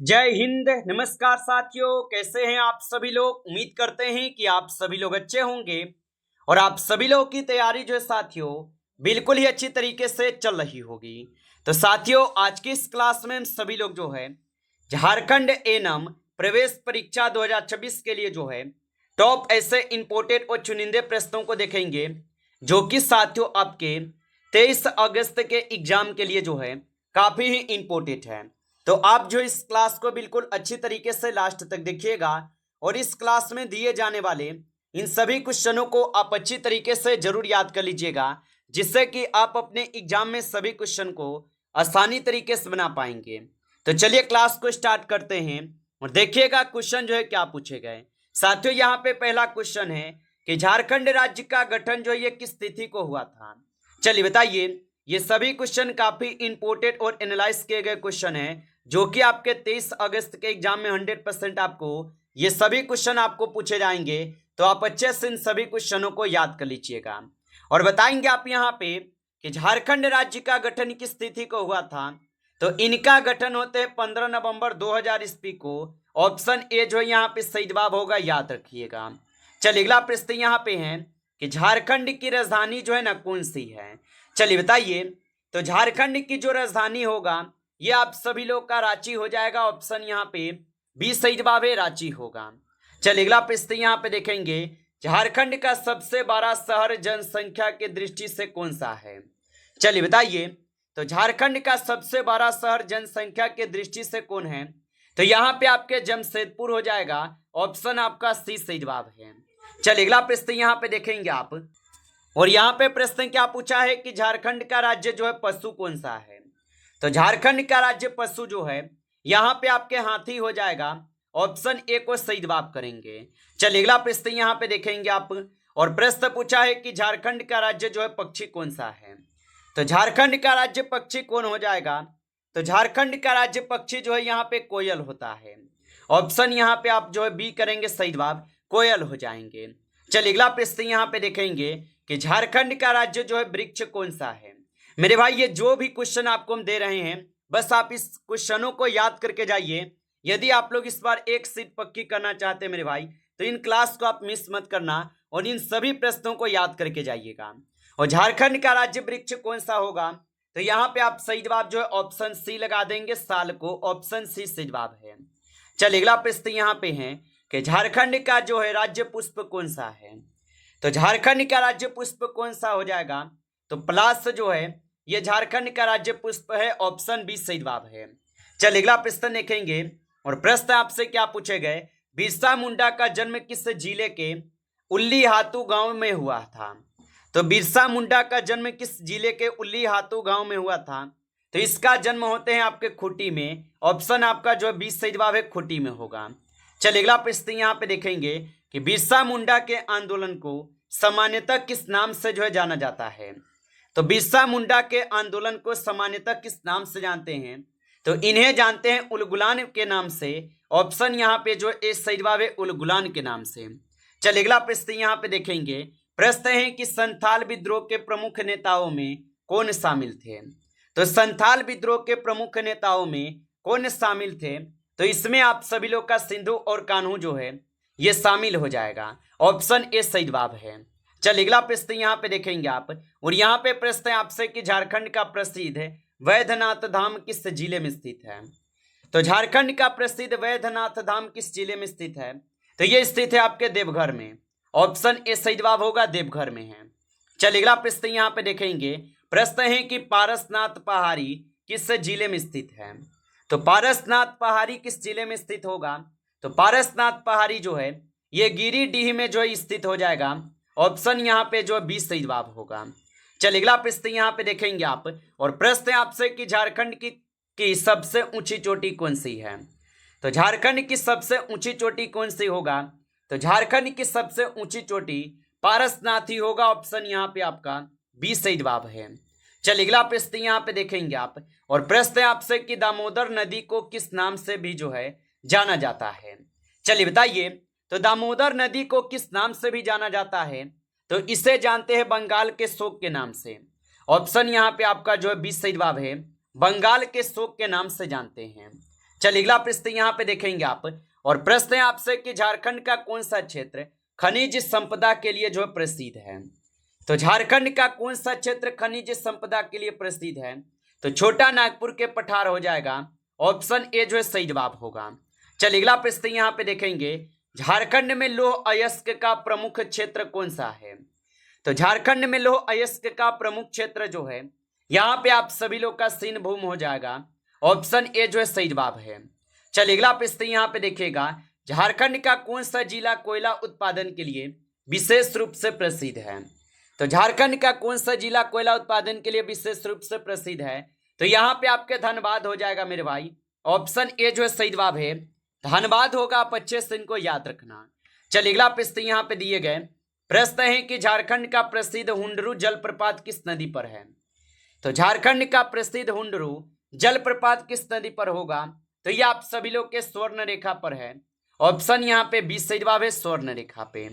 जय हिंद। नमस्कार साथियों, कैसे हैं आप सभी लोग। उम्मीद करते हैं कि आप सभी लोग अच्छे होंगे और आप सभी लोगों की तैयारी जो है साथियों बिल्कुल ही अच्छी तरीके से चल रही होगी। तो साथियों, आज की इस क्लास में हम सभी लोग जो है झारखंड एनम प्रवेश परीक्षा 2026 के लिए जो है टॉप ऐसे इंपोर्टेड और चुनिंदे प्रश्नों को देखेंगे जो कि साथियों आपके 23 अगस्त के एग्जाम के लिए जो है काफी ही इंपोर्टेंट है। तो आप जो इस क्लास को बिल्कुल अच्छी तरीके से लास्ट तक देखिएगा और इस क्लास में दिए जाने वाले इन सभी क्वेश्चनों को आप अच्छी तरीके से जरूर याद कर लीजिएगा, जिससे कि आप अपने एग्जाम में सभी क्वेश्चन को आसानी तरीके से बना पाएंगे। तो चलिए क्लास को स्टार्ट करते हैं और देखिएगा क्वेश्चन जो है क्या पूछे गए। साथियों, यहाँ पे पहला क्वेश्चन है कि झारखंड राज्य का गठन जो है ये किस तिथि को हुआ था। चलिए बताइए। ये सभी क्वेश्चन काफी इंपोर्टेंट और एनालाइज किए गए क्वेश्चन है जो कि आपके 23 अगस्त के एग्जाम में 100% आपको ये सभी क्वेश्चन आपको पूछे जाएंगे। तो आप अच्छे से इन सभी क्वेश्चनों को याद कर लीजिएगा और बताएंगे आप यहाँ पे कि झारखंड राज्य का गठन किस तिथि को हुआ था। तो इनका गठन होते हैं 15 नवंबर 2000 ईस्वी को। ऑप्शन ए जो है यहाँ पे सही जवाब होगा, याद रखिएगा। चलिए अगला प्रश्न यहाँ पे है कि झारखंड की राजधानी जो है ना कौन सी है। चलिए बताइए। तो झारखंड की जो राजधानी होगा ये आप सभी लोग का रांची हो जाएगा। ऑप्शन यहाँ पे बी सही जवाब है, रांची होगा। चलिए अगला प्रश्न यहाँ पे देखेंगे, झारखंड का सबसे बड़ा शहर जनसंख्या की दृष्टि से कौन सा है। चलिए बताइए। तो झारखंड का सबसे बड़ा शहर जनसंख्या की दृष्टि से कौन है। तो यहाँ पे आपके जमशेदपुर हो जाएगा। ऑप्शन आपका सी सही जवाब है। चलिए अगला प्रश्न यहाँ पे देखेंगे आप, और यहाँ पे प्रश्न क्या पूछा है कि झारखंड का राज्य जो है पशु कौन सा है। तो झारखंड का राज्य पशु जो है यहाँ पे आपके हाथी हो जाएगा। ऑप्शन ए को सही जवाब करेंगे। चलिए अगला प्रश्न यहाँ पे देखेंगे आप, और प्रश्न पूछा है कि झारखंड का राज्य जो है पक्षी कौन सा है। तो झारखंड का राज्य पक्षी कौन हो जाएगा। तो झारखंड का राज्य पक्षी जो है यहाँ पे कोयल होता है। ऑप्शन यहाँ पे आप जो है बी करेंगे, सही जवाब कोयल हो जाएंगे। चलिए अगला प्रश्न यहाँ पे देखेंगे कि झारखंड का राज्य जो है वृक्ष कौन सा है। मेरे भाई, ये जो भी क्वेश्चन आपको हम दे रहे हैं बस आप इस क्वेश्चनों को याद करके जाइए। यदि आप लोग इस बार एक सीट पक्की करना चाहते हैं मेरे भाई, तो इन क्लास को आप मिस मत करना और इन सभी प्रश्नों को याद करके जाइएगा। और झारखंड का राज्य वृक्ष कौन सा होगा। तो यहाँ पे आप सही जवाब जो है ऑप्शन सी लगा देंगे, साल को। ऑप्शन सी सही जवाब है। चलिए अगला प्रश्न यहाँ पे है कि झारखंड का जो है राज्य पुष्प कौन सा है। तो झारखंड का राज्य पुष्प कौन सा हो जाएगा। तो पलाश जो है ये झारखंड का राज्य पुष्प है। ऑप्शन बी सही जवाब है। चलिए अगला प्रश्न देखेंगे, और प्रश्न आपसे क्या पूछे गए, बिरसा मुंडा का जन्म किस जिले के उल्लीहातू गांव में हुआ था। तो बिरसा मुंडा का जन्म किस जिले के उल्लीहातू गांव में हुआ था। तो इसका जन्म होते हैं आपके खूंटी में। ऑप्शन आपका जो है बी सही जवाब है, खूंटी में होगा। चलिए अगला प्रश्न यहाँ पे देखेंगे कि बिरसा मुंडा के आंदोलन को सामान्यतः किस नाम से जो है जाना जाता है। तो बिरसा मुंडा के आंदोलन को सामान्यतः किस नाम से जानते हैं। तो इन्हें जानते हैं उलगुलान के नाम से। ऑप्शन यहाँ पे जो ए सही जवाब है, उलगुलान के नाम से। चलिए अगला प्रश्न यहाँ पे देखेंगे। प्रश्न है कि संथाल विद्रोह के प्रमुख नेताओं में कौन शामिल थे। तो संथाल विद्रोह के प्रमुख नेताओं में कौन शामिल थे। तो इसमें आप सभी लोग का सिंधु और कान्हू जो है ये शामिल हो जाएगा। ऑप्शन ए सही जवाब है। चलिए अगला प्रश्न यहाँ पे देखेंगे आप, और यहाँ पे प्रश्न है आपसे कि झारखंड का प्रसिद्ध वैद्यनाथ धाम किस जिले में स्थित है। तो झारखंड का प्रसिद्ध वैद्यनाथ धाम किस जिले में स्थित है। तो ये स्थित है आपके देवघर में। ऑप्शन ए सही जवाब होगा, देवघर में है। चलिए अगला प्रश्न यहाँ पे देखेंगे। प्रश्न है कि पारसनाथ पहाड़ी किस जिले में स्थित है। तो पारसनाथ पहाड़ी किस जिले में स्थित होगा। तो पारसनाथ पहाड़ी जो है ये गिरिडीह में जो है स्थित हो जाएगा। ऑप्शन यहाँ पे जो 20 सही जवाब होगा। चलिए अगला प्रश्न यहाँ पे देखेंगे आप, और प्रश्न है आपसे कि झारखंड की सबसे ऊंची चोटी कौन सी है। तो झारखंड की सबसे ऊंची चोटी कौन सी होगा। तो झारखंड की सबसे ऊंची चोटी पारसनाथ ही होगा। ऑप्शन यहाँ पे आपका 20 सही जवाब है। चलिए अगला प्रश्न यहाँ पे देखेंगे आप, और प्रश्न है आपसे कि दामोदर नदी को किस नाम से भी जो है जाना जाता है। चलिए बताइए। तो दामोदर नदी को किस नाम से भी जाना जाता है। तो इसे जानते हैं बंगाल के शोक के नाम से। ऑप्शन यहाँ पे आपका जो है 20 सही जवाब है, बंगाल के शोक के नाम से जानते हैं। चलिए अगला प्रश्न यहाँ पे देखेंगे आप, और प्रश्न है आपसे कि झारखंड का कौन सा क्षेत्र खनिज संपदा के लिए जो है प्रसिद्ध है। तो झारखंड का कौन सा क्षेत्र खनिज संपदा के लिए प्रसिद्ध है? तो छोटा नागपुर के पठार हो जाएगा, ऑप्शन ए जो है सही जवाब होगा। चलिए अगला प्रश्न यहाँ पे देखेंगे, झारखंड में लौह अयस्क का प्रमुख क्षेत्र कौन सा है? तो झारखंड में लौह अयस्क का प्रमुख क्षेत्र जो है, यहाँ पे आप सभी लोग का सिंह भूम हो जाएगा, ऑप्शन ए जो है सही जवाब है। चलिए अगला प्रश्न यहाँ पे देखिएगा, झारखंड का कौन सा जिला कोयला उत्पादन के लिए विशेष रूप से प्रसिद्ध है? तो झारखंड का कौन सा जिला कोयला उत्पादन के लिए विशेष रूप से प्रसिद्ध है? तो यहाँ पे आपके धनबाद हो जाएगा मेरे भाई, ऑप्शन ए जो है सही जवाब है, धनबाद होगा। आप अच्छे से इनको याद रखना। चलिए अगला प्रश्न यहाँ पे दिए गए प्रश्न है कि झारखंड का प्रसिद्ध हुंडरू जलप्रपात किस नदी पर है? तो झारखंड का प्रसिद्ध हुंडरू जलप्रपात किस नदी पर होगा? तो ये आप सभी लोग के स्वर्ण रेखा पर है, ऑप्शन यहाँ पे 20 सही जवाब है, स्वर्ण रेखा पे।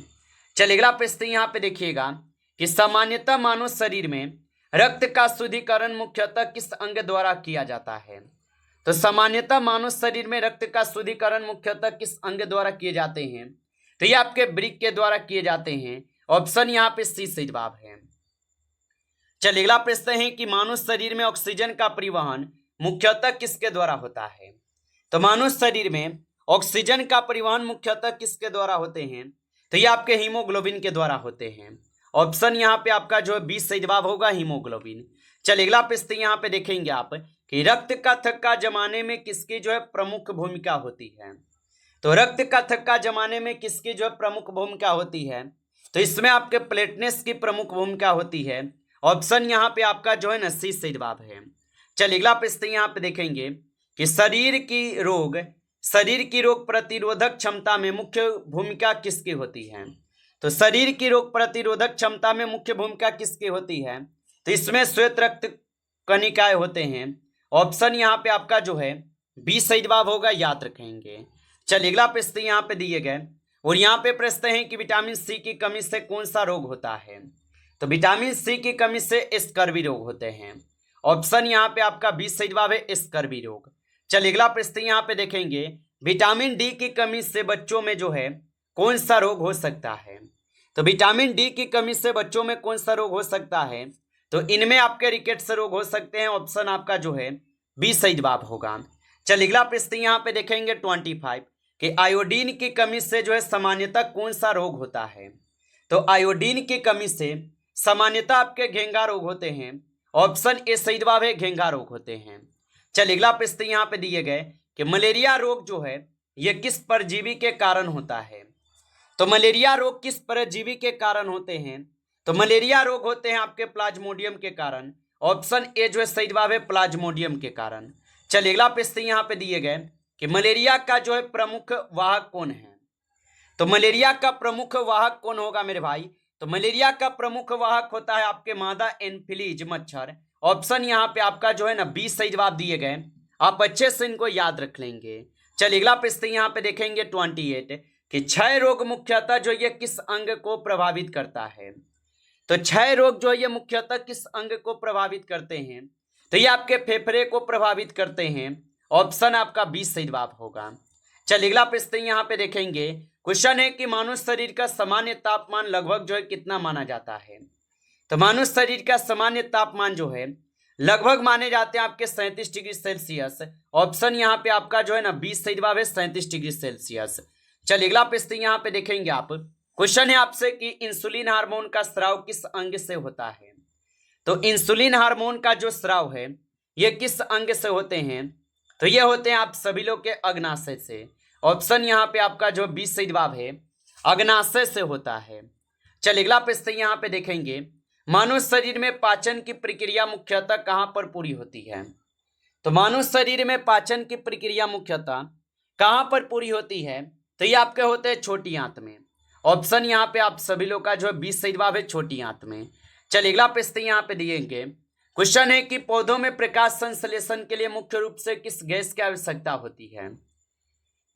चलिए अगला प्रश्न यहाँ पे देखिएगा कि सामान्यतः मानव शरीर में रक्त का शुद्धिकरण मुख्यतः किस अंग द्वारा किया जाता है? तो सामान्यतः मानव शरीर में रक्त का शुद्धिकरण मुख्यतः किस अंग द्वारा किए जाते हैं? तो ये आपके वृक्क के द्वारा किए जाते हैं, ऑप्शन यहाँ पे सी सही जवाब है। चलिए अगला प्रश्न है कि मानव शरीर में ऑक्सीजन का परिवहन मुख्यतः किसके द्वारा होता है? तो मानव शरीर में ऑक्सीजन का परिवहन मुख्यतः किसके द्वारा होते हैं? तो ये आपके हीमोग्लोबिन के द्वारा होते हैं, ऑप्शन यहाँ पे आपका जो है 20 सही जवाब होगा, हीमोग्लोबिन। चलिए अगला प्रश्न यहाँ पे देखेंगे आप कि रक्त का थक्का जमाने में किसकी जो है प्रमुख भूमिका होती है? तो रक्त का थक्का जमाने में किसकी जो है प्रमुख भूमिका होती है? तो इसमें आपके प्लेटनेस की प्रमुख भूमिका होती है, ऑप्शन यहाँ पे आपका जो है ना सी सही जवाब है। चलिए अगला प्रश्न यहाँ पे देखेंगे कि शरीर की रोग प्रतिरोधक क्षमता में मुख्य भूमिका किसकी होती है? तो शरीर की रोग प्रतिरोधक क्षमता में मुख्य भूमिका किसकी होती है? तो इसमें श्वेत रक्त कणिकाएं होते हैं, ऑप्शन यहाँ पे आपका जो है 20 सही जवाब होगा, याद रखेंगे। चलिए अगला प्रश्न यहाँ पे दिए गए, और यहाँ पे प्रश्न है कि विटामिन सी की कमी से कौन सा रोग होता है? तो विटामिन सी की कमी से स्कर्वी रोग होते हैं, ऑप्शन यहाँ पे आपका 20 सही जवाब है, स्कर्वी रोग। चलिए अगला प्रश्न यहाँ पे देखेंगे, विटामिन डी की कमी से बच्चों में जो है कौन सा रोग हो सकता है? तो विटामिन डी की कमी से बच्चों में कौन सा रोग हो सकता है? तो इनमें आपके रिकेट्स रोग हो सकते हैं, ऑप्शन आपका जो है 20 सही जवाब होगा। चलिए अगला प्रश्न यहाँ पे देखेंगे 25 कि आयोडीन की कमी से जो है सामान्यतः कौन सा रोग होता है? तो आयोडीन की कमी से सामान्यतः आपके घेंघा रोग होते हैं, ऑप्शन ए सही जवाब है, घेंघा रोग होते हैं। चलिए अगला प्रश्न यहाँ पे दिए गए कि मलेरिया रोग जो है यह किस परजीवी के कारण होता है? तो मलेरिया रोग किस परजीवी के कारण होते हैं? तो मलेरिया रोग होते हैं आपके प्लाज्मोडियम के कारण, ऑप्शन ए जो है सही जवाब है, प्लाज्मोडियम के कारण। चलिए अगला प्रश्न यहाँ पे दिए गए कि मलेरिया का जो है प्रमुख वाहक कौन है? तो मलेरिया का प्रमुख वाहक कौन होगा मेरे भाई? तो मलेरिया का प्रमुख वाहक होता है आपके मादा एनफिलीज मच्छर, ऑप्शन यहाँ पे आपका जो है ना 20 सही जवाब दिए गए, आप अच्छे से इनको याद रख लेंगे। चलिए अगला प्रश्न यहाँ पे देखेंगे 28 कि क्षय रोग मुख्यतः जो ये किस अंग को प्रभावित करता है? तो क्षय रोग जो है ये मुख्यतः किस अंग को प्रभावित करते हैं? तो ये आपके फेफड़े को प्रभावित करते हैं, ऑप्शन आपका 20 सही जवाब होगा। चलिए अगला प्रश्न यहाँ पे देखेंगे, क्वेश्चन है कि मानव शरीर का सामान्य तापमान लगभग जो है कितना माना जाता है? तो मानव शरीर का सामान्य तापमान जो है लगभग माने जाते हैं आपके 37 डिग्री सेल्सियस, ऑप्शन यहाँ पे आपका जो है ना 20 सही जवाब है, 37 डिग्री सेल्सियस। चलिए अगला प्रश्न यहाँ पे देखेंगे आप, क्वेश्चन है आपसे कि इंसुलिन हार्मोन का स्राव किस अंग से होता है? तो इंसुलिन हार्मोन का जो स्राव है ये किस अंग से होते हैं? तो ये होते हैं आप सभी लोग के अग्नाशय से, ऑप्शन यहाँ पे आपका जो 20 सही जवाब है, अग्नाशय से होता है। चलिए अगला प्रश्न यहाँ पे देखेंगे, मानव शरीर में पाचन की प्रक्रिया मुख्यतः कहाँ पर पूरी होती है? तो मानव शरीर में पाचन की प्रक्रिया मुख्यतः कहाँ पर पूरी होती है? तो ये आपके होते हैं छोटी आंत में, ऑप्शन यहाँ पे आप सभी लोग का जो है 20 सही जवाब है, छोटी आंत में। चलिए अगला प्रश्न यहाँ पे दिएंगे, क्वेश्चन है कि पौधों में प्रकाश संश्लेषण के लिए मुख्य रूप से किस गैस की आवश्यकता होती है?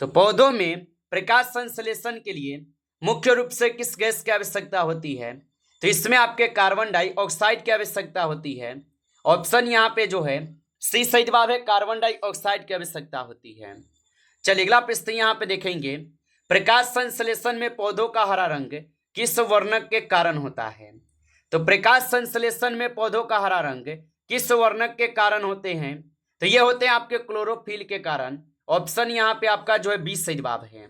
तो पौधों में प्रकाश संश्लेषण के लिए मुख्य रूप से किस गैस की आवश्यकता होती है? तो इसमें आपके कार्बन डाइऑक्साइड की आवश्यकता होती है, ऑप्शन यहाँ पे जो है सी सही जवाब है, कार्बन डाइऑक्साइड की आवश्यकता होती है। चलिए अगला प्रश्न यहाँ पे देखेंगे, प्रकाश संश्लेषण में पौधों का हरा रंग किस वर्णक के कारण होता है? तो प्रकाश संश्लेषण में पौधों का हरा रंग किस वर्णक के कारण होते हैं? तो ये होते हैं आपके क्लोरोफिल के कारण। ऑप्शन यहाँ पे आपका जो है 20 सही जवाब है।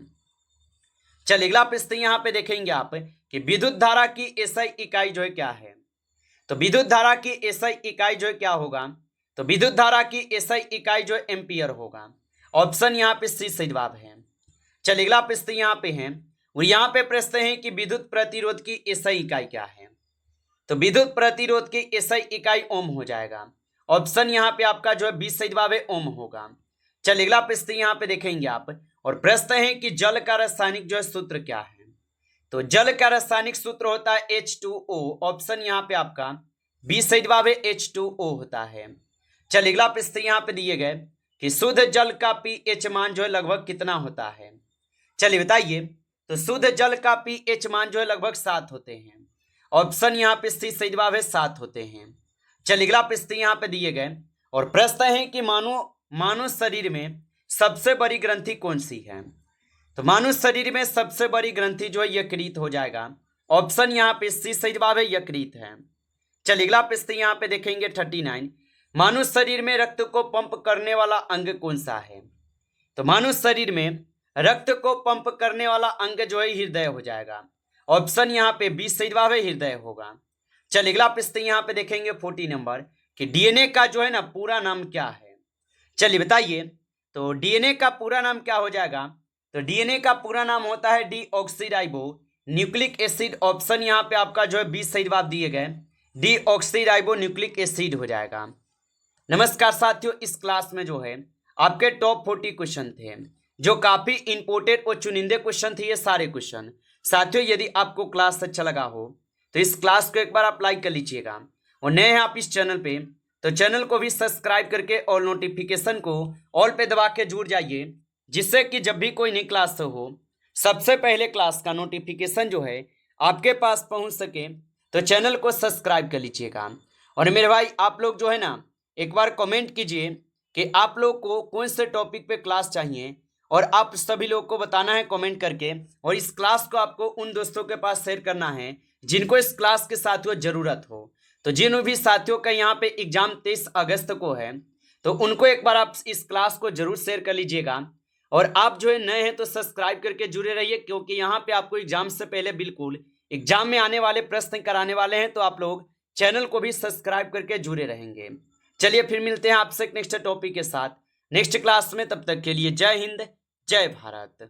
चलिए अगला प्रश्न यहाँ पे देखेंगे आप कि विद्युत धारा की एसआई इकाई जो है क्या है? तो विद्युत धारा की एसआई इकाई जो है क्या होगा? तो विद्युत धारा की एसआई इकाई जो है एम्पियर होगा। ऑप्शन यहाँ पे सी सही जवाब है। चलिए अगला प्रश्न यहाँ पे है, और यहाँ पे प्रश्न है कि विद्युत प्रतिरोध की एसआई इकाई क्या है? तो विद्युत प्रतिरोध की एसआई इकाई ओम हो जाएगा। ऑप्शन यहाँ पे आपका जो है 20 सही जवाब है, ओम होगा। चलिए अगला प्रश्न यहाँ पे देखेंगे आप, और प्रश्न है कि जल का रासायनिक जो है सूत्र क्या है? तो जल का रासायनिक सूत्र होता है H2O। ऑप्शन यहाँ पे आपका 20 सही जवाब है, H2O होता है। चलिए अगला प्रश्न यहाँ पे दिए गए कि शुद्ध जल का pH मान जो है लगभग कितना होता है? चलिए बताइए। तो शुद्ध जल का pH मान जो है लगभग 7 होते हैं। ऑप्शन यहाँ पे सी सही जवाब है, 7 होते हैं। चलिए अगला प्रश्न यहाँ पे दिए गए, और प्रश्न है कि मानव शरीर में सबसे बड़ी ग्रंथि कौन सी है? तो मानव शरीर में सबसे बड़ी ग्रंथि जो है यकृत हो जाएगा। ऑप्शन यहाँ पे सी सही जवाब है, यकृत है। चलिए अगला प्रश्न यहाँ पे देखेंगे 39, मानव शरीर में रक्त को पंप करने वाला अंग कौन सा है? तो मानव शरीर में रक्त को पंप करने वाला अंग जो है हृदय हो जाएगा। ऑप्शन यहाँ पे 20 सही जवाब है, हृदय होगा। चलिए अगला प्रश्न यहाँ पे देखेंगे 40 नंबर कि डीएनए का जो है ना पूरा नाम क्या है? चलिए बताइए। तो डीएनए का पूरा नाम क्या हो जाएगा? तो डीएनए का पूरा नाम होता है डीऑक्सीराइबो न्यूक्लिक एसिड। ऑप्शन यहाँ पे आपका जो है 20 सही जवाब दिए गए, डीऑक्सीराइबो न्यूक्लिक एसिड हो जाएगा। नमस्कार साथियों, इस क्लास में जो है आपके टॉप 40 क्वेश्चन थे जो काफी इंपोर्टेंट और चुनिंदे क्वेश्चन थे। ये सारे क्वेश्चन साथियों, यदि आपको क्लास अच्छा लगा हो तो इस क्लास को एक बार आप लाइक कर लीजिएगा, और नए हैं आप इस चैनल पे तो चैनल को भी सब्सक्राइब करके और नोटिफिकेशन को ऑल पे दबा के जुड़ जाइए, जिससे कि जब भी कोई नई क्लास हो सबसे पहले क्लास का नोटिफिकेशन जो है आपके पास पहुंच सके। तो चैनल को सब्सक्राइब कर लीजिएगा। और मेरे भाई आप लोग जो है ना एक बार कमेंट कीजिए कि आप लोग को कौन से टॉपिक पे क्लास चाहिए, और आप सभी लोग को बताना है कमेंट करके। और इस क्लास को आपको उन दोस्तों के पास शेयर करना है जिनको इस क्लास के साथियों जरूरत हो। तो जिन भी साथियों का यहाँ पे एग्जाम 23 अगस्त को है तो उनको एक बार आप इस क्लास को जरूर शेयर कर लीजिएगा। और आप जो है नए हैं तो सब्सक्राइब करके जुड़े रहिए, क्योंकि यहाँ पे आपको एग्जाम से पहले बिल्कुल एग्जाम में आने वाले प्रश्न कराने वाले हैं। तो आप लोग चैनल को भी सब्सक्राइब करके जुड़े रहेंगे। चलिए फिर मिलते हैं आपसे नेक्स्ट टॉपिक के साथ नेक्स्ट क्लास में। तब तक के लिए जय हिंद, जय भारत।